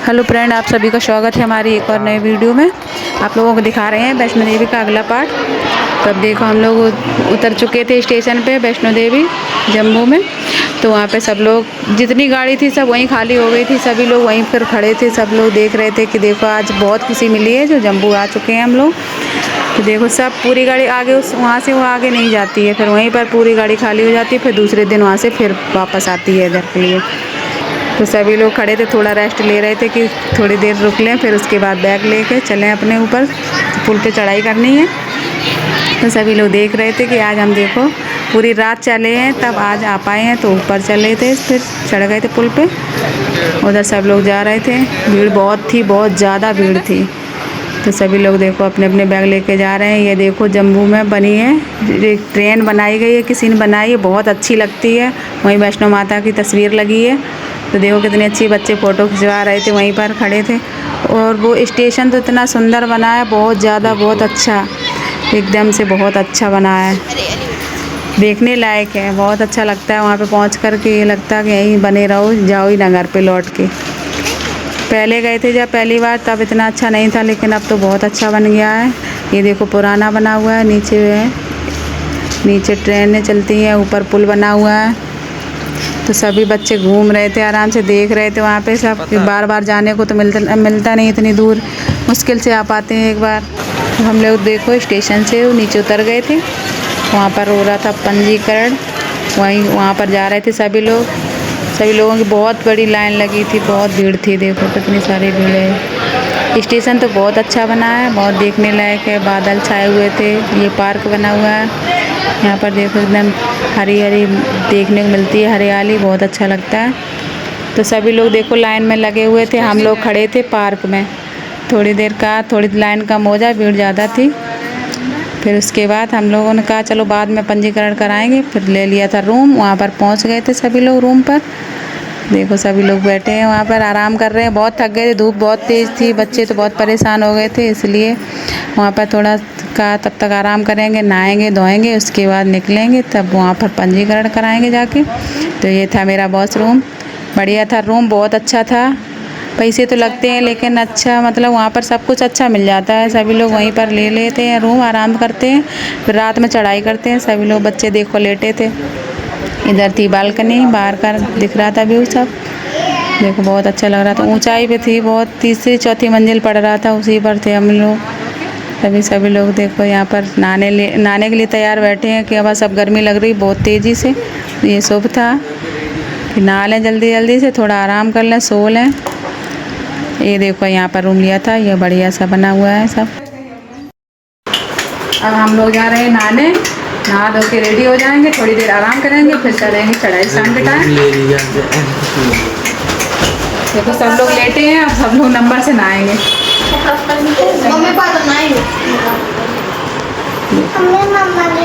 Hello friend, आप सभी का स्वागत है हमारी एक और नए वीडियो में। आप लोगों को दिखा रहे हैं वैष्णो देवी का अगला पार्ट। तब देखो हम लोग उतर चुके थे स्टेशन पे वैष्णो देवी जम्मू में। तो वहाँ पे सब लोग जितनी गाड़ी थी सब वहीं खाली हो गई थी, सभी लोग वहीं पर खड़े थे। सब लोग देख रहे थे कि देखो आज बहुत खुशी मिली है जो जम्मू आ चुके हैं हम लोग। तो देखो सब पूरी गाड़ी आगे उस वहाँ से वो आगे नहीं जाती है, फिर वहीं पर पूरी गाड़ी खाली हो जाती है, फिर दूसरे दिन वहाँ से फिर वापस आती है इधर के लिए। तो सभी लोग खड़े थे, थोड़ा रेस्ट ले रहे थे कि थोड़ी देर रुक लें, फिर उसके बाद बैग लेके चलें अपने ऊपर। पुल पे चढ़ाई करनी है। तो सभी लोग देख रहे थे कि आज हम देखो पूरी रात चले हैं तब आज आ पाए हैं। तो ऊपर चले थे, फिर चढ़ गए थे पुल पे। उधर सब लोग जा रहे थे, भीड़ बहुत थी, बहुत ज़्यादा भीड़ थी। तो सभी लोग देखो अपने अपने बैग लेके जा रहे हैं। ये देखो जम्मू में बनी है एक ट्रेन बनाई गई है, किसी ने बनाई है, बहुत अच्छी लगती है। वहीं वैष्णो माता की तस्वीर लगी है। तो देखो कितने अच्छे बच्चे फ़ोटो खिंचवा रहे थे, वहीं पर खड़े थे। और वो स्टेशन तो इतना सुंदर बना है, बहुत ज़्यादा, बहुत अच्छा, एकदम से बहुत अच्छा बना है, देखने लायक है। बहुत अच्छा लगता है वहाँ पे पहुँच कर के, ये लगता है कि यहीं बने रहो, जाओ ही ना घर पे लौट के। पहले गए थे जब पहली बार तब इतना अच्छा नहीं था, लेकिन अब तो बहुत अच्छा बन गया है। ये देखो पुराना बना हुआ है, नीचे है, नीचे ट्रेनें चलती हैं, ऊपर पुल बना हुआ है। तो सभी बच्चे घूम रहे थे, आराम से देख रहे थे वहाँ पे सब। बार बार जाने को तो मिलता नहीं, इतनी दूर मुश्किल से आ पाते हैं एक बार। तो हम लोग देखो स्टेशन से नीचे उतर गए थे, वहाँ पर हो रहा था पंजीकरण, वहाँ पर जा रहे थे सभी लोग। सभी लोगों की बहुत बड़ी लाइन लगी थी, बहुत भीड़ थी। देखो कितनी सारी भीड़ है। स्टेशन तो बहुत अच्छा बना है, बहुत देखने लायक है। बादल छाए हुए थे, ये पार्क बना हुआ है। यहाँ पर देखो एकदम हरी हरी देखने को मिलती है, हरियाली, बहुत अच्छा लगता है। तो सभी लोग देखो लाइन में लगे हुए थे, हम लोग खड़े थे पार्क में। थोड़ी देर का थोड़ी लाइन कम हो जाए, भीड़ ज़्यादा थी। फिर उसके बाद हम लोगों ने कहा चलो बाद में पंजीकरण कराएंगे। फिर ले लिया था रूम, वहाँ पर पहुँच गए थे सभी लोग रूम पर। देखो सभी लोग बैठे हैं वहाँ पर, आराम कर रहे हैं। बहुत थक गए थे, धूप बहुत तेज़ थी, बच्चे तो बहुत परेशान हो गए थे, इसलिए वहाँ पर थोड़ा का तब तक आराम करेंगे, नहाएंगे धोएंगे, उसके बाद निकलेंगे, तब वहाँ पर पंजीकरण कराएंगे जाके। तो ये था मेरा बॉस रूम, बढ़िया था रूम, बहुत अच्छा था। पैसे तो लगते हैं लेकिन अच्छा, मतलब वहाँ पर सब कुछ अच्छा मिल जाता है। सभी लोग वहीं पर ले लेते हैं रूम, आराम करते हैं, फिर रात में चढ़ाई करते हैं। सभी लोग बच्चे देखो लेटे थे। इधर थी बालकनी, बाहर का दिख रहा था व्यू सब। देखो बहुत अच्छा लग रहा था, ऊंचाई पे थी बहुत, तीसरी चौथी मंजिल पड़ रहा था, उसी पर थे हम लोग। सभी लोग देखो यहाँ पर नहाने के लिए तैयार बैठे हैं कि अब सब गर्मी लग रही बहुत तेज़ी से। ये शुभ था कि नहा लें जल्दी जल्दी से, थोड़ा आराम कर लें, सो लें। ये देखो यहाँ पर रूम लिया था, ये बढ़िया सा बना हुआ है सब। अब हम लोग जा रहे हैं नहाने, नहा धो के रेडी हो जाएंगे, थोड़ी देर आराम करेंगे, फिर चलेंगे चढ़ाई शाम के टाइम। देखो सब लोग लेटे हैं, अब सब लोग नंबर से नहाएंगे।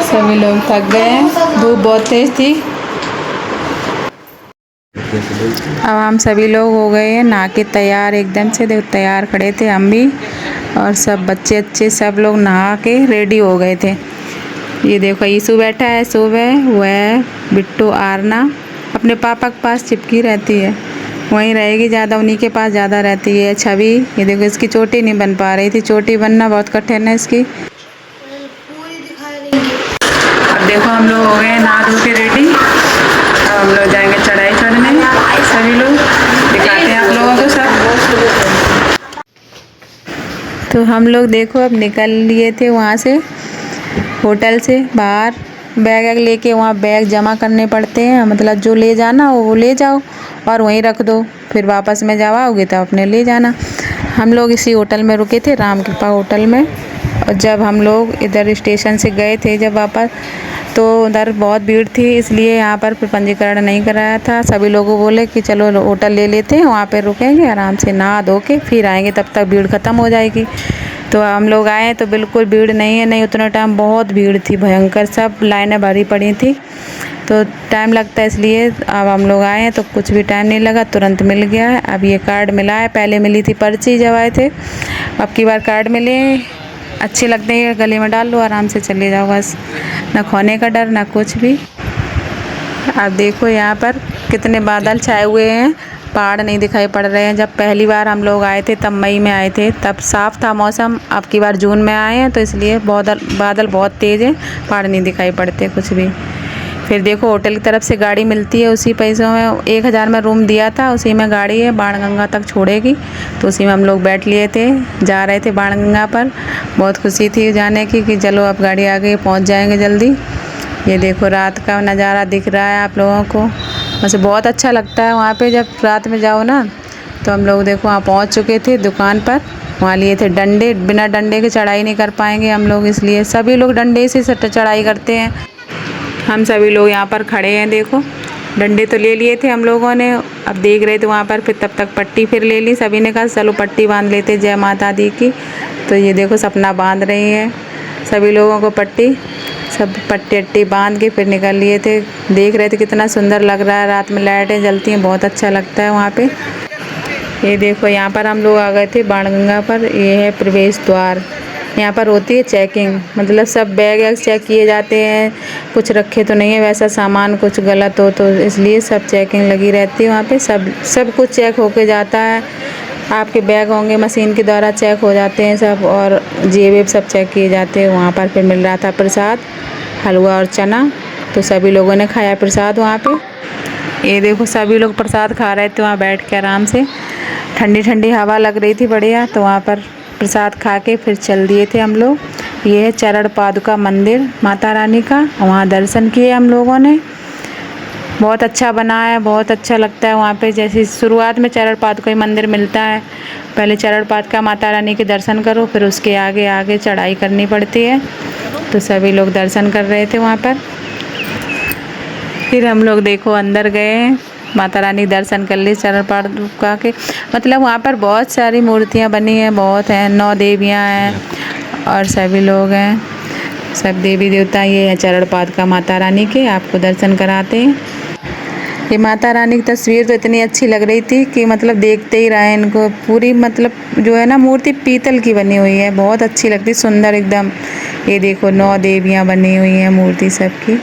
सभी लोग थक गए हैं, धूप बहुत तेज थी। अब हम सभी लोग हो गए हैं नहा के तैयार, एकदम से देखो तैयार खड़े थे हम भी, और सब बच्चे अच्छे सब लोग नहा के रेडी हो गए थे। ये देखो ईशु बैठा है, सुबह वह बिट्टू आरना अपने पापा के पास चिपकी रहती है, वहीं रहेगी ज़्यादा, उन्हीं के पास ज़्यादा रहती है। छवि, ये देखो इसकी चोटी नहीं बन पा रही थी, चोटी बनना बहुत कठिन है इसकी। अब देखो हम लोग हो गए नहा धो के रेडी, अब हम लोग जाएंगे चढ़ाई चढ़ने। सभी लोग दिखाते हैं आप लोगों को सब। तो हम लोग देखो अब निकल लिए थे वहाँ से, होटल से बाहर। बैग वैग लेके वहाँ बैग जमा करने पड़ते हैं, मतलब जो ले जाना हो वो ले जाओ और वहीं रख दो, फिर वापस में जब आओगे तो अपने ले जाना। हम लोग इसी होटल में रुके थे, राम कृपा होटल में। और जब हम लोग इधर स्टेशन से गए थे जब वापस, तो उधर बहुत भीड़ थी, इसलिए यहाँ पर फिर पंजीकरण नहीं कराया था। सभी लोगों बोले कि चलो होटल ले लेते हैं, वहाँ पे रुकेंगे, आराम से नहा धो के फिर आएंगे, तब तक भीड़ ख़त्म हो जाएगी। तो हम लोग आए तो बिल्कुल भीड़ नहीं है, नहीं उतना टाइम, बहुत भीड़ थी भयंकर, सब लाइनें भरी पड़ी थी, तो टाइम लगता है इसलिए। अब हम लोग आए हैं तो कुछ भी टाइम नहीं लगा, तुरंत मिल गया है। अब ये कार्ड मिला है, पहले मिली थी पर्ची जब आए थे, अब की बार कार्ड मिले, अच्छे लगते हैं, गले में डाल लो, आराम से चले जाओ, बस ना खोने का डर ना कुछ भी। अब देखो यहाँ पर कितने बादल छाए हुए हैं, पहाड़ नहीं दिखाई पड़ रहे हैं। जब पहली बार हम लोग आए थे तब मई में आए थे, तब साफ़ था मौसम। अब की बार जून में आए हैं तो इसलिए बादल बहुत तेज़ है, पहाड़ नहीं दिखाई पड़ते कुछ भी। फिर देखो होटल की तरफ से गाड़ी मिलती है, उसी पैसों में 1000 में रूम दिया था, उसी में गाड़ी है, बाणगंगा तक छोड़ेगी। तो उसी में हम लोग बैठ लिए थे, जा रहे थे बाणगंगा पर। बहुत खुशी थी जाने की कि चलो अब गाड़ी आ गई, पहुँच जाएंगे जल्दी। ये देखो रात का नज़ारा दिख रहा है आप लोगों को, वैसे बहुत अच्छा लगता है वहाँ पे जब रात में जाओ ना। तो हम लोग देखो वहाँ पहुँच चुके थे दुकान पर। वहाँ लिए थे डंडे, बिना डंडे के चढ़ाई नहीं कर पाएंगे हम लोग, इसलिए सभी लोग डंडे से चढ़ाई करते हैं। हम सभी लोग यहाँ पर खड़े हैं, देखो डंडे तो ले लिए थे हम लोगों ने। अब देख रहे थे वहाँ पर, फिर तब तक पट्टी फिर ले ली। सभी ने कहा चलो पट्टी बांध लेते जय माता दी की। तो ये देखो सपना बांध रही है सभी लोगों को पट्टी, सब पट्टी अट्टी बांध के फिर निकल लिए थे। देख रहे थे कितना सुंदर लग रहा है, रात में लाइटें जलती हैं, बहुत अच्छा लगता है वहाँ पे। ये देखो यहाँ पर हम लोग आ गए थे बाणगंगा पर। ये है प्रवेश द्वार, यहाँ पर होती है चेकिंग, मतलब सब बैग चेक किए जाते हैं, कुछ रखे तो नहीं है वैसा सामान, कुछ गलत हो तो इसलिए सब चेकिंग लगी रहती है वहाँ पे। सब कुछ चेक होके जाता है। आपके बैग होंगे मशीन के द्वारा चेक हो जाते हैं सब, और जेब सब चेक किए जाते हैं वहाँ पर। फिर मिल रहा था प्रसाद, हलवा और चना, तो सभी लोगों ने खाया प्रसाद वहाँ पे। ये देखो सभी लोग प्रसाद खा रहे थे वहाँ बैठ के आराम से, ठंडी ठंडी हवा लग रही थी बढ़िया। तो वहाँ पर प्रसाद खा के फिर चल दिए थे हम लोग। ये है चरण पादुका मंदिर माता रानी का, वहाँ दर्शन किए हम लोगों ने। बहुत अच्छा बना है, बहुत अच्छा लगता है वहाँ पे। जैसे शुरुआत में चरण पादुका मंदिर मिलता है, पहले चरण पादुका माता रानी के दर्शन करो, फिर उसके आगे आगे चढ़ाई करनी पड़ती है। तो सभी लोग दर्शन कर रहे थे वहाँ पर। फिर हम लोग देखो अंदर गए, माता रानी दर्शन कर ली चरण पादुका के। मतलब वहाँ पर बहुत सारी मूर्तियाँ बनी हैं, बहुत हैं, 9 देवियाँ हैं और सभी लोग हैं, सब देवी देवता। ये है चरण पादुका माता रानी के, आपको दर्शन कराते हैं। ये माता रानी की तस्वीर तो इतनी अच्छी लग रही थी कि मतलब देखते ही रहे इनको। पूरी मतलब जो है ना मूर्ति पीतल की बनी हुई है, बहुत अच्छी लगती, सुंदर एकदम। ये देखो 9 देवियाँ बनी हुई हैं मूर्ति सबकी,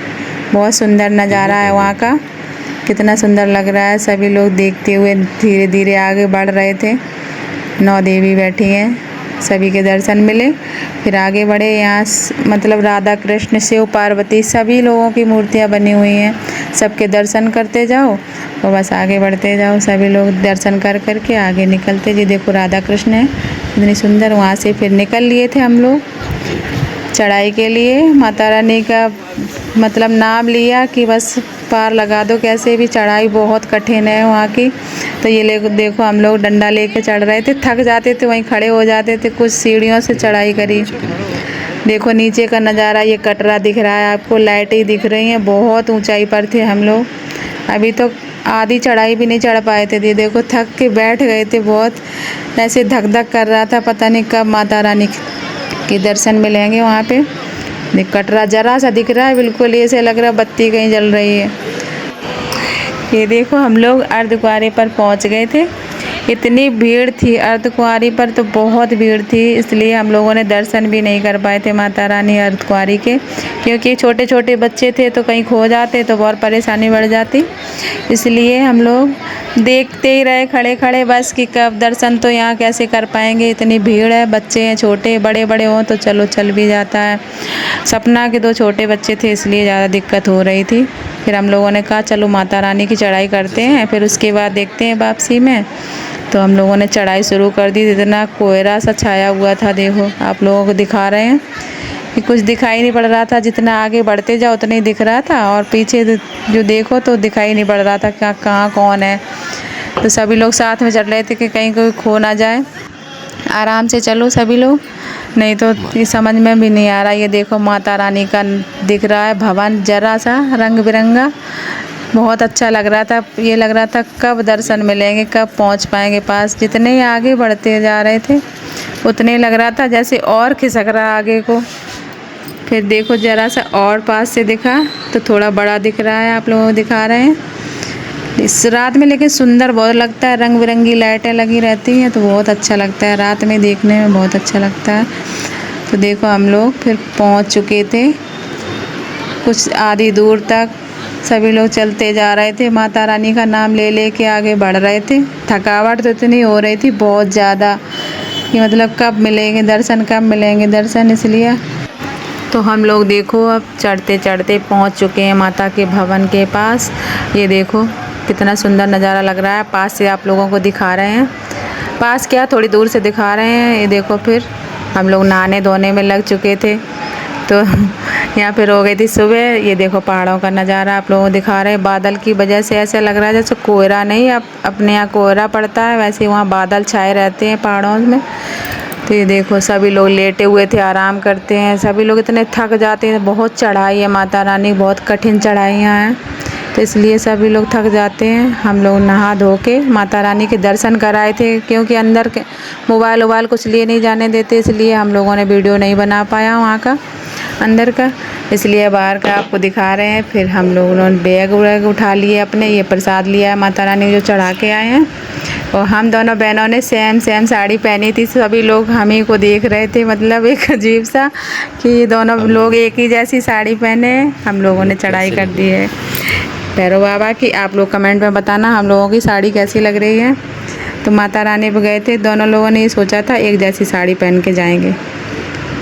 बहुत सुंदर नज़ारा है वहाँ का, कितना सुंदर लग रहा है। सभी लोग देखते हुए धीरे धीरे आगे बढ़ रहे थे। 9 देवी बैठी हैं, सभी के दर्शन मिले। फिर आगे बढ़े, यहाँ मतलब राधा कृष्ण शिव पार्वती सभी लोगों की मूर्तियाँ बनी हुई हैं, सबके दर्शन करते जाओ और बस आगे बढ़ते जाओ। सभी लोग दर्शन कर कर के आगे निकलते। जी देखो राधा कृष्ण है इतनी सुंदर। वहाँ से फिर निकल लिए थे हम लोग चढ़ाई के लिए। माता रानी का मतलब नाम लिया कि बस पार लगा दो, कैसे भी चढ़ाई बहुत कठिन है वहाँ की। तो ये देखो हम लोग डंडा लेके चढ़ रहे थे, थक जाते थे वहीं खड़े हो जाते थे, कुछ सीढ़ियों से चढ़ाई करी। देखो नीचे का नज़ारा, ये कटरा दिख रहा है आपको, लाइटें दिख रही हैं। बहुत ऊंचाई पर थे हम लोग, अभी तो आधी चढ़ाई भी नहीं चढ़ पाए थे। ये देखो थक के बैठ गए थे, बहुत ऐसे धक धक कर रहा था, पता नहीं कब माता रानी के दर्शन मिलेंगे वहाँ पे। कटरा जरा सा दिख रहा है, बिल्कुल ऐसे लग रहा है बत्ती कहीं जल रही है। ये देखो हम लोग अर्धकुंवारी पर पहुँच गए थे। इतनी भीड़ थी अर्धकुंवारी पर, तो बहुत भीड़ थी, इसलिए हम लोगों ने दर्शन भी नहीं कर पाए थे माता रानी अर्धकुंवारी के, क्योंकि छोटे छोटे बच्चे थे तो कहीं खो जाते तो बहुत परेशानी बढ़ जाती। इसलिए हम लोग देखते ही रहे खड़े खड़े बस कि कब दर्शन, तो यहाँ कैसे कर पाएंगे, इतनी भीड़ है, बच्चे हैं छोटे, बड़े बड़े हों तो चलो चल भी जाता है। सपना के 2 छोटे बच्चे थे इसलिए ज़्यादा दिक्कत हो रही थी। फिर हम लोगों ने कहा चलो माता रानी की चढ़ाई करते हैं, फिर उसके बाद देखते हैं वापसी में। तो हम लोगों ने चढ़ाई शुरू कर दी। इतना कोहरा सा छाया हुआ था, देखो आप लोगों को दिखा रहे हैं कि कुछ दिखाई नहीं पड़ रहा था, जितना आगे बढ़ते जाओ उतना ही दिख रहा था, और पीछे जो देखो तो दिखाई नहीं पड़ रहा था कहाँ कौन है। तो सभी लोग साथ में चढ़ रहे थे कि कहीं कोई खो ना जाए, आराम से चलो सभी लोग, नहीं तो ये समझ में भी नहीं आ रहा। ये देखो माता रानी का दिख रहा है भवन, जरा सा रंग बिरंगा, बहुत अच्छा लग रहा था। ये लग रहा था कब दर्शन मिलेंगे, कब पहुंच पाएंगे पास। जितने ही आगे बढ़ते जा रहे थे उतने लग रहा था जैसे और खिसक रहा आगे को। फिर देखो जरा सा और पास से दिखा तो थोड़ा बड़ा दिख रहा है, आप लोगों को दिखा रहे हैं इस रात में, लेकिन सुंदर बहुत लगता है, रंग बिरंगी लाइटें लगी रहती हैं तो बहुत अच्छा लगता है, रात में देखने में बहुत अच्छा लगता है। तो देखो हम लोग फिर पहुंच चुके थे कुछ आधी दूर तक, सभी लोग चलते जा रहे थे, माता रानी का नाम ले ले के आगे बढ़ रहे थे। थकावट तो इतनी हो रही थी बहुत ज़्यादा कि मतलब कब मिलेंगे दर्शन, कब मिलेंगे दर्शन, इसलिए तो हम लोग देखो अब चढ़ते चढ़ते पहुंच चुके हैं माता के भवन के पास। ये देखो कितना सुंदर नज़ारा लग रहा है, पास से आप लोगों को दिखा रहे हैं, पास क्या थोड़ी दूर से दिखा रहे हैं। ये देखो फिर हम लोग नहाने धोने में लग चुके थे, तो यहाँ फिर हो गई थी सुबह। ये देखो पहाड़ों का नज़ारा आप लोगों को दिखा रहे हैं, बादल की वजह से ऐसा लग रहा है जैसे कोहरा नहीं, अब अपने यहाँ कोहरा पड़ता है वैसे वहाँ बादल छाए रहते हैं पहाड़ों में। तो ये देखो सभी लोग लेटे हुए थे, आराम करते हैं, सभी लोग इतने थक जाते हैं, बहुत चढ़ाई है माता रानी, बहुत कठिन चढ़ाइयाँ हैं, तो इसलिए सभी लोग थक जाते हैं। हम लोग नहा धो के माता रानी के दर्शन कराए थे, क्योंकि अंदर के मोबाइल वोबाइल कुछ लिए नहीं जाने देते, इसलिए हम लोगों ने वीडियो नहीं बना पाया वहाँ का अंदर का, इसलिए बाहर का आपको दिखा रहे हैं। फिर हम लोगों ने बैग वैग उठा लिए अपने, ये प्रसाद लिया है माता रानी जो चढ़ा के आए हैं। और हम दोनों बहनों ने सेम सेम साड़ी पहनी थी, सभी लोग हम ही को देख रहे थे, मतलब एक अजीब सा कि दोनों लोग एक ही जैसी साड़ी पहने। हम लोगों ने चढ़ाई कर दी है भैरव बाबा की। आप लोग कमेंट में बताना हम लोगों की साड़ी कैसी लग रही है। तो माता रानी पे गए थे, दोनों लोगों ने ये सोचा था एक जैसी साड़ी पहन के जाएंगे।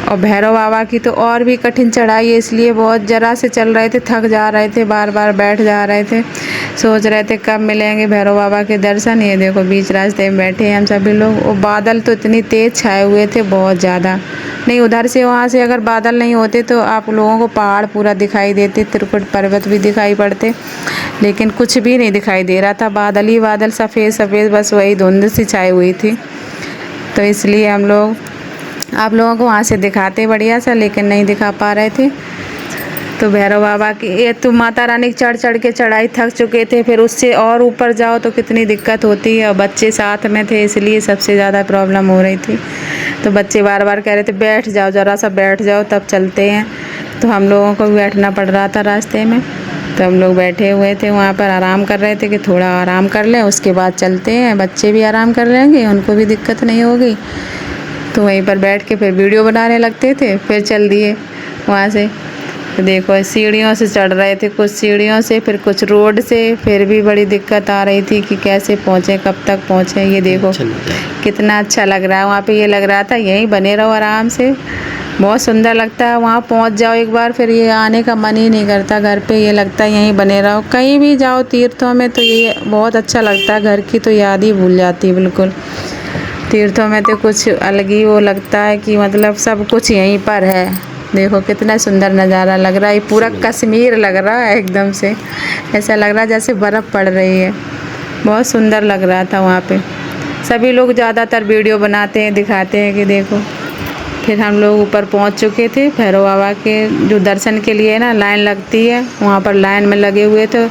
और भैरव बाबा की तो और भी कठिन चढ़ाई है, इसलिए बहुत ज़रा से चल रहे थे, थक जा रहे थे, बार बार बैठ जा रहे थे, सोच रहे थे कब मिलेंगे भैरव बाबा के दर्शन। ये देखो बीच रास्ते में बैठे हैं हम सभी लोग। और बादल तो इतनी तेज़ छाए हुए थे, बहुत ज़्यादा नहीं, उधर से वहाँ से अगर बादल नहीं होते तो आप लोगों को पहाड़ पूरा दिखाई देते, त्रिकुट पर्वत भी दिखाई पड़ते, लेकिन कुछ भी नहीं दिखाई दे रहा था, बादल ही बादल, सफ़ेद सफ़ेद, बस वही धुंध सी छाई हुई थी। तो इसलिए हम लोग आप लोगों को वहाँ से दिखाते बढ़िया सा, लेकिन नहीं दिखा पा रहे थे। तो भैरव बाबा की ये तो माता रानी चढ़ चढ़ के चढ़ाई थक चुके थे, फिर उससे और ऊपर जाओ तो कितनी दिक्कत होती है, और बच्चे साथ में थे इसलिए सबसे ज़्यादा प्रॉब्लम हो रही थी। तो बच्चे बार बार कह रहे थे बैठ जाओ, ज़रा सा बैठ जाओ तब चलते हैं, तो हम लोगों को भी बैठना पड़ रहा था रास्ते में। तो हम लोग बैठे हुए थे वहाँ पर, आराम कर रहे थे कि थोड़ा आराम कर लें उसके बाद चलते हैं, बच्चे भी आराम कर लेंगे, उनको भी दिक्कत नहीं होगी। तो वहीं पर बैठ के फिर वीडियो बनाने लगते थे, फिर चल दिए वहाँ से। तो देखो सीढ़ियों से चढ़ रहे थे, कुछ सीढ़ियों से, फिर कुछ रोड से, फिर भी बड़ी दिक्कत आ रही थी कि कैसे पहुँचे, कब तक पहुँचे। ये देखो कितना अच्छा लग रहा है वहाँ पे, ये लग रहा था यहीं बने रहो आराम से, बहुत सुंदर लगता है। वहाँ पहुँच जाओ एक बार फिर ये आने का मन ही नहीं करता घर पे, ये लगता है यहीं बने रहो। कहीं भी जाओ तीर्थों में तो ये बहुत अच्छा लगता है, घर की तो याद ही भूल जाती है बिल्कुल। तीर्थों में तो कुछ अलग ही वो लगता है कि मतलब सब कुछ यहीं पर है। देखो कितना सुंदर नज़ारा लग रहा है, ये पूरा कश्मीर लग रहा है एकदम से, ऐसा लग रहा है जैसे बर्फ़ पड़ रही है, बहुत सुंदर लग रहा था वहाँ पे। सभी लोग ज़्यादातर वीडियो बनाते हैं, दिखाते हैं कि देखो। फिर हम लोग ऊपर पहुँच चुके थे भैरव बाबा के जो दर्शन के लिए ना लाइन लगती है, वहाँ पर लाइन में लगे हुए थे।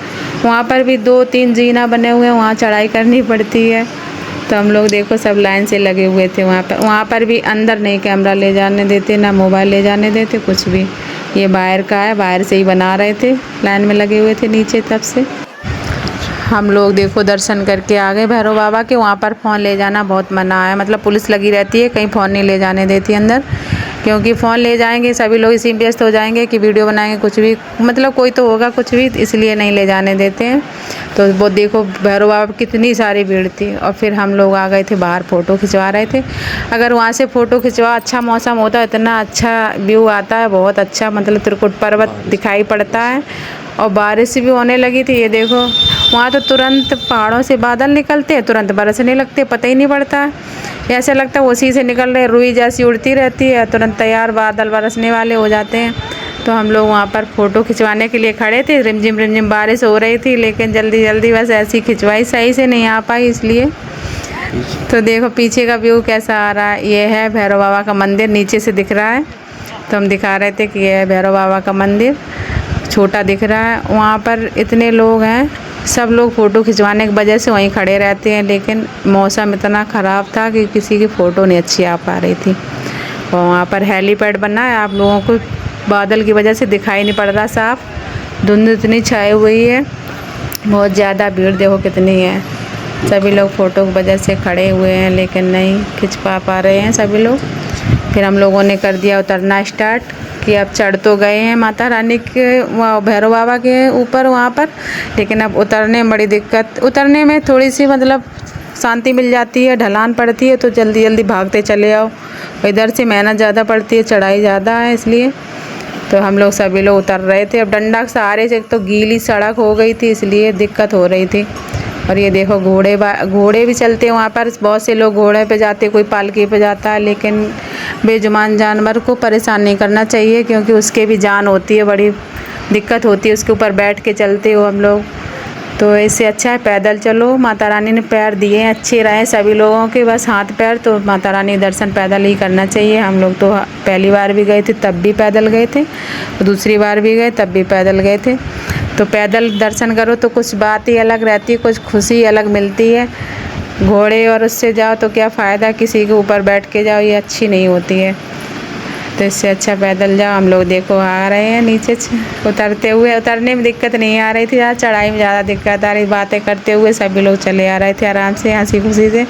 वहाँ पर भी 2-3 जीना बने हुए हैं, वहाँ चढ़ाई करनी पड़ती है। तो हम लोग देखो सब लाइन से लगे हुए थे वहाँ पर भी अंदर नहीं कैमरा ले जाने देते, ना मोबाइल ले जाने देते, कुछ भी। ये बाहर का है, बाहर से ही बना रहे थे, लाइन में लगे हुए थे नीचे तब से। हम लोग देखो दर्शन करके आ गए भैरव बाबा के। वहाँ पर फ़ोन ले जाना बहुत मना है, मतलब पुलिस लगी रहती है, कहीं फ़ोन नहीं ले जाने देती अंदर, क्योंकि फ़ोन ले जाएंगे सभी लोग इसी में व्यस्त हो जाएंगे कि वीडियो बनाएंगे, कुछ भी मतलब कोई तो होगा कुछ भी, इसलिए नहीं ले जाने देते हैं। तो वो देखो भैरव बाबा कितनी सारी भीड़ थी। और फिर हम लोग आ गए थे बाहर, फ़ोटो खिंचवा रहे थे। अगर वहाँ से फ़ोटो खिंचवा, अच्छा मौसम होता है, इतना अच्छा व्यू आता है, बहुत अच्छा, मतलब त्रिकुट पर्वत दिखाई पड़ता है। और बारिश भी होने लगी थी, ये देखो वहाँ तो तुरंत पहाड़ों से बादल निकलते हैं, तुरंत बरसने लगते, पता ही नहीं पड़ता है, ऐसा लगता है उसी से निकल रहे, रुई जैसी उड़ती रहती है, तुरंत तैयार बादल बरसने वाले हो जाते हैं। तो हम लोग वहाँ पर फ़ोटो खिंचवाने के लिए खड़े थे, रिमझिम बारिश हो रही थी, लेकिन जल्दी जल्दी बस ऐसी खिंचवाई, सही से नहीं आ पाई इसलिए। तो देखो पीछे का व्यू कैसा आ रहा है, ये है भैरव बाबा का मंदिर, नीचे से दिख रहा है। तो हम दिखा रहे थे कि ये है भैरव बाबा का मंदिर, छोटा दिख रहा है। वहाँ पर इतने लोग हैं, सब लोग फ़ोटो खिंचवाने की वजह से वहीं खड़े रहते हैं, लेकिन मौसम इतना ख़राब था कि किसी की फ़ोटो नहीं अच्छी आ पा रही थी। और वहाँ पर हेलीपैड बना है, आप लोगों को बादल की वजह से दिखाई नहीं पड़ रहा साफ, धुंध इतनी छाई हुई है, बहुत ज़्यादा भीड़ देखो कितनी है। सभी लोग फ़ोटो की वजह से खड़े हुए हैं, लेकिन नहीं खिंच पा रहे हैं सभी लोग। फिर हम लोगों ने कर दिया उतरना स्टार्ट कि अब चढ़ तो गए हैं माता रानी के वहाँ भैरव बाबा के ऊपर वहाँ पर, लेकिन अब उतरने में बड़ी दिक्कत। उतरने में थोड़ी सी मतलब शांति मिल जाती है, ढलान पड़ती है तो जल्दी जल्दी भागते चले आओ। इधर से मेहनत ज़्यादा पड़ती है, चढ़ाई ज़्यादा है, इसलिए तो हम लोग सभी लोग उतर रहे थे। अब डंडा के सहारे से, एक तो गीली सड़क हो गई थी इसलिए दिक्कत हो रही थी। और ये देखो घोड़े भी चलते हैं वहाँ पर, बहुत से लोग घोड़े पे जाते, कोई पालकी पे जाता है, लेकिन बेजुबान जानवर को परेशान नहीं करना चाहिए क्योंकि उसके भी जान होती है, बड़ी दिक्कत होती है उसके ऊपर बैठ के चलते हो हम लोग। तो इससे अच्छा है पैदल चलो। माता रानी ने पैर दिए हैं, अच्छे रहे सभी लोगों के, बस हाथ पैर, तो माता रानी दर्शन पैदल ही करना चाहिए। हम लोग तो पहली बार भी गए थे तब भी पैदल गए थे, और दूसरी बार भी गए तब भी पैदल गए थे। तो पैदल दर्शन करो तो कुछ बात ही अलग रहती है, कुछ खुशी अलग मिलती है। घोड़े और उससे जाओ तो क्या फ़ायदा, किसी के ऊपर बैठ के जाओ, ये अच्छी नहीं होती है। तो इससे अच्छा पैदल जाओ। हम लोग देखो आ रहे हैं नीचे उतरते हुए। उतरने में दिक्कत नहीं आ रही थी, ज़्यादा चढ़ाई में ज़्यादा दिक्कत आ रही। बातें करते हुए सभी लोग चले आ रहे थे आराम से, हंसी खुशी से।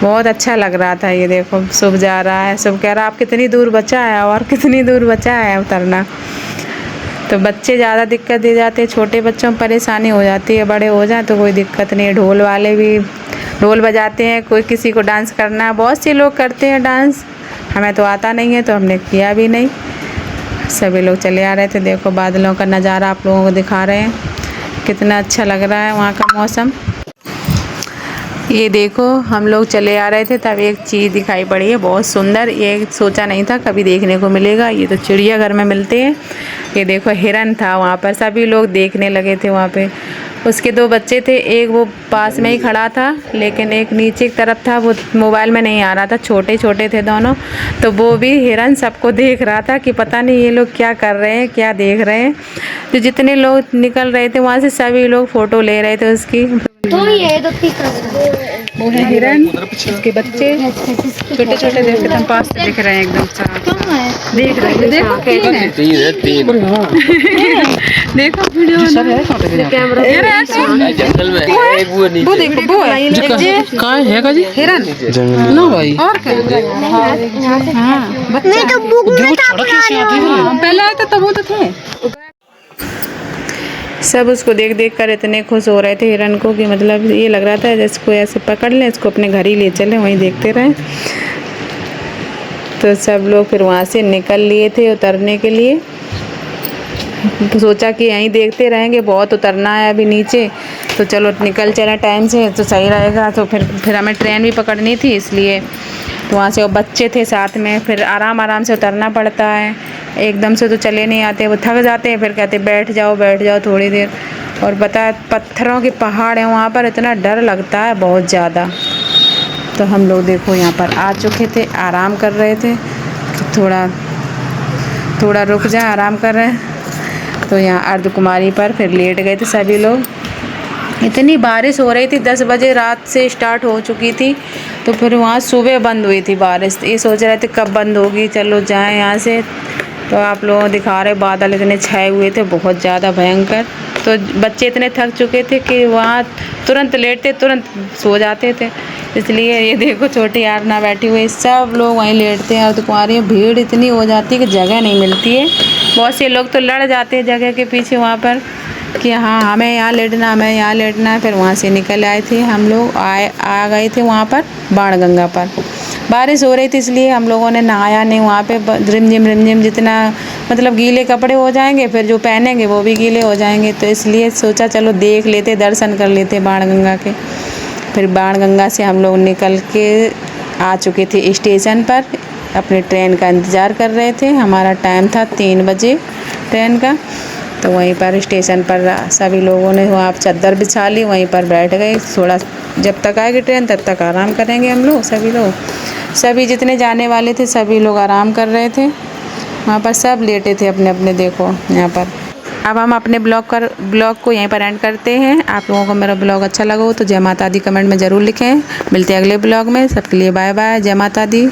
बहुत अच्छा लग रहा था। ये देखो शुभ जा रहा है, शुभ कह रहा आप कितनी दूर बचा है और कितनी दूर बचा है उतरना। तो बच्चे ज़्यादा दिक्कत दे जाते हैं, छोटे बच्चों में परेशानी हो जाती है, बड़े हो जाए तो कोई दिक्कत नहीं है। ढोल वाले भी ढोल बजाते हैं, कोई किसी को डांस करना है, बहुत से लोग करते हैं डांस, हमें तो आता नहीं है तो हमने किया भी नहीं। सभी लोग चले आ रहे थे। देखो बादलों का नज़ारा आप लोगों को दिखा रहे हैं, कितना अच्छा लग रहा है वहाँ का मौसम। ये देखो हम लोग चले आ रहे थे तब एक चीज़ दिखाई पड़ी है बहुत सुंदर, ये सोचा नहीं था कभी देखने को मिलेगा। ये तो चिड़ियाघर में मिलते हैं। ये देखो हिरन था वहाँ पर, सभी लोग देखने लगे थे वहाँ पे। उसके 2 बच्चे थे, एक वो पास में ही खड़ा था लेकिन एक नीचे की तरफ था, वो मोबाइल में नहीं आ रहा था, छोटे छोटे थे दोनों। तो वो भी हिरन सबको देख रहा था कि पता नहीं ये लोग क्या कर रहे हैं, क्या देख रहे हैं। तो जितने लोग निकल रहे थे वहाँ से सभी लोग फ़ोटो ले रहे थे उसकी। तो ये तो वो है हिरन, उसके बच्चे छोटे छोटे देख एकदम पास से दिख रहे हैं, एकदम साफ देख रहे हैं। देखो तीन देखो वीडियो जंगल में एक वो नीचे वो देखो वो है कहाँ है का जी हिरन ना भाई। और क्या। हाँ मैं तो बुक में था पहले आए थे तब वो तो थे। सब उसको देख देख कर इतने खुश हो रहे थे हिरन को कि मतलब ये लग रहा था जैसे कोई ऐसे पकड़ लें, इसको अपने घर ही ले चले, वहीं देखते रहें। तो सब लोग फिर वहाँ से निकल लिए थे उतरने के लिए। तो सोचा कि यहीं देखते रहेंगे, बहुत उतरना है अभी नीचे, तो चलो निकल चले टाइम से तो सही रहेगा। तो फिर हमें ट्रेन भी पकड़नी थी, इसलिए तो वहाँ से वो बच्चे थे साथ में, फिर आराम आराम से उतरना पड़ता है, एकदम से तो चले नहीं आते, वो थक जाते हैं, फिर कहते बैठ जाओ थोड़ी देर। और पता है पत्थरों के पहाड़ हैं वहाँ पर, इतना डर लगता है बहुत ज़्यादा। तो हम लोग देखो यहाँ पर आ चुके थे, आराम कर रहे थे कि थोड़ा रुक जाए, आराम कर रहे हैं। तो यहाँ अर्धकुमारी पर फिर लेट गए थे सभी लोग। इतनी बारिश हो रही थी, 10 बजे रात से स्टार्ट हो चुकी थी, तो फिर वहाँ सुबह बंद हुई थी बारिश। ये सोच रहे थे कब बंद होगी, चलो जाएं यहाँ से। तो आप लोगों को दिखा रहे बादल इतने छाए हुए थे बहुत ज़्यादा भयंकर। तो बच्चे इतने थक चुके थे कि वहाँ तुरंत लेटते तुरंत सो जाते थे, इसलिए ये देखो छोटी यारना बैठी हुई, सब लोग वहीं लेटते हैं। और तो कुमारी भीड़ इतनी हो जाती है कि जगह नहीं मिलती है। बहुत से लोग तो लड़ जाते हैं जगह के पीछे वहाँ पर कि हाँ हमें यहाँ लेटना है। फिर वहाँ से निकल आए थे हम लोग, आ गए थे वहाँ पर बाणगंगा पर। बारिश हो रही थी इसलिए हम लोगों ने नहाया नहीं वहाँ पे, रिमझिम जितना मतलब गीले कपड़े हो जाएंगे, फिर जो पहनेंगे वो भी गीले हो जाएंगे। तो इसलिए सोचा चलो देख लेते, दर्शन कर लेते बाणगंगा के। फिर बाणगंगा से हम लोग निकल के आ चुके थे स्टेशन पर, अपने ट्रेन का इंतज़ार कर रहे थे। हमारा टाइम था 3 बजे ट्रेन का। तो वहीं पर स्टेशन पर सभी लोगों ने वहाँ चादर बिछा ली, वहीं पर बैठ गए। थोड़ा जब तक आएगी ट्रेन तब तक आराम करेंगे हम लोग सभी जितने जाने वाले थे सभी लोग आराम कर रहे थे वहाँ पर, सब लेटे थे अपने अपने। देखो यहाँ पर अब हम अपने ब्लॉग को यहीं पर एंड करते हैं। आप लोगों को मेरा ब्लॉग अच्छा लगा हो तो जय माता दी कमेंट में ज़रूर लिखें। मिलते हैं अगले ब्लॉग में, सबके लिए बाय बाय, जय माता दी।